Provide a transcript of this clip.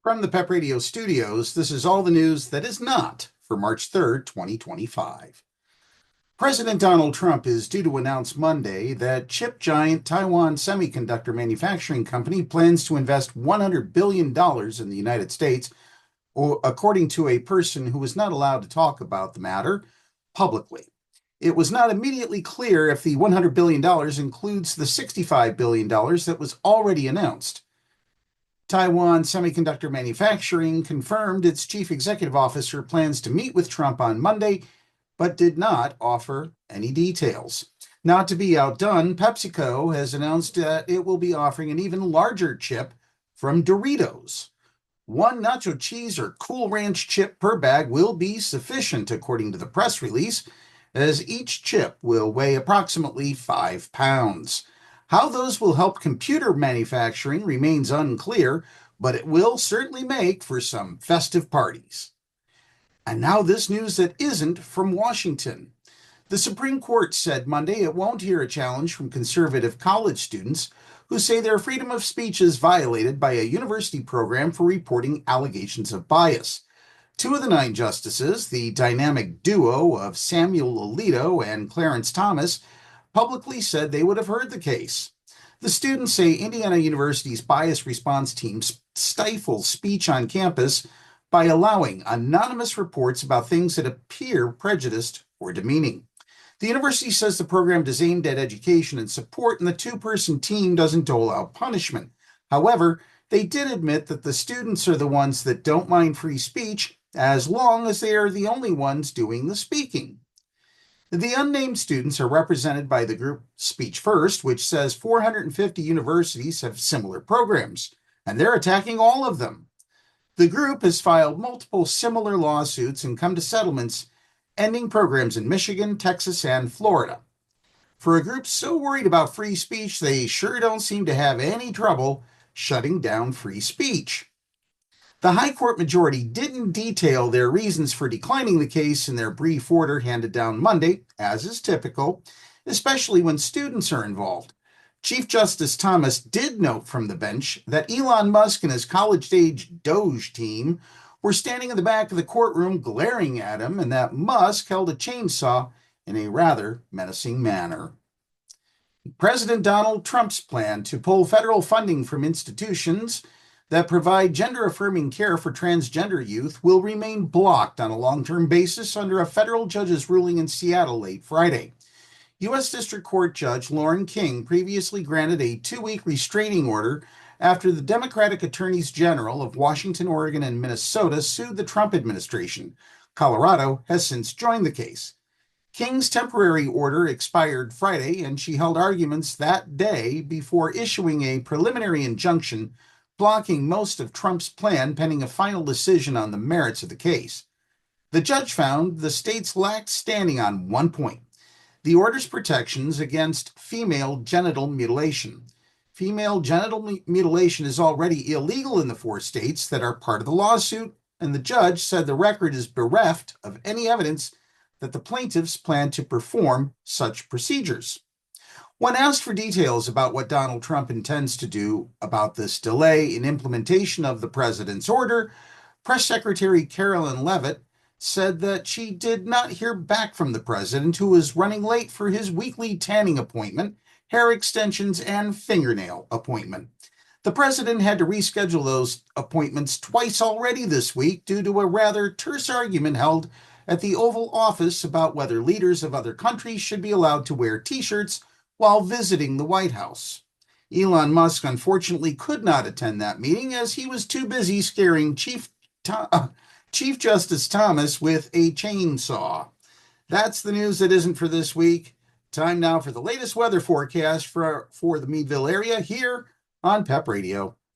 From the PEP Radio Studios, this is all the news that is not for March 3rd, 2025. President Donald Trump is due to announce Monday that chip giant Taiwan Semiconductor Manufacturing Company plans to invest $100 billion in the United States, according to a person who was not allowed to talk about the matter publicly. It was not immediately clear if the $100 billion includes the $65 billion that was already announced. Taiwan Semiconductor Manufacturing confirmed its chief executive officer plans to meet with Trump on Monday, but did not offer any details. Not to be outdone, PepsiCo has announced that it will be offering an even larger chip from Doritos. One nacho cheese or Cool Ranch chip per bag will be sufficient, according to the press release, as each chip will weigh approximately 5 pounds. How those will help computer manufacturing remains unclear, but it will certainly make for some festive parties. And now this news that isn't from Washington. The Supreme Court said Monday it won't hear a challenge from conservative college students who say their freedom of speech is violated by a university program for reporting allegations of bias. 2 of the 9 justices, the dynamic duo of Samuel Alito and Clarence Thomas, publicly said they would have heard the case. The students say Indiana University's bias response team stifles speech on campus by allowing anonymous reports about things that appear prejudiced or demeaning. The university says the program is aimed at education and support, and the 2-person team doesn't dole out punishment. However, they did admit that the students are the ones that don't mind free speech as long as they are the only ones doing the speaking. The unnamed students are represented by the group Speech First, which says 450 universities have similar programs, and they're attacking all of them. The group has filed multiple similar lawsuits and come to settlements ending programs in Michigan, Texas, and Florida. For a group so worried about free speech, they sure don't seem to have any trouble shutting down free speech. The High Court majority didn't detail their reasons for declining the case in their brief order handed down Monday, as is typical, especially when students are involved. Chief Justice Thomas did note from the bench that Elon Musk and his college-age Doge team were standing in the back of the courtroom glaring at him, and that Musk held a chainsaw in a rather menacing manner. President Donald Trump's plan to pull federal funding from institutions that provide gender-affirming care for transgender youth will remain blocked on a long-term basis under a federal judge's ruling in Seattle late Friday. U.S. District Court Judge Lauren King previously granted a 2-week restraining order after the Democratic Attorneys General of Washington, Oregon, and Minnesota sued the Trump administration. Colorado has since joined the case. King's temporary order expired Friday, and she held arguments that day before issuing a preliminary injunction blocking most of Trump's plan pending a final decision on the merits of the case. The judge found the states lacked standing on one point: the order's protections against female genital mutilation. Female genital mutilation is already illegal in the 4 states that are part of the lawsuit, and the judge said the record is bereft of any evidence that the plaintiffs plan to perform such procedures. When asked for details about what Donald Trump intends to do about this delay in implementation of the president's order, Press Secretary Carolyn Leavitt said that she did not hear back from the president, who was running late for his weekly tanning appointment, hair extensions, and fingernail appointment. The president had to reschedule those appointments twice already this week due to a rather terse argument held at the Oval Office about whether leaders of other countries should be allowed to wear T-shirts while visiting the White House. Elon Musk unfortunately could not attend that meeting as he was too busy scaring Chief Justice Thomas with a chainsaw. That's the news that isn't for this week. Time now for the latest weather forecast for the Meadville area here on PEP Radio.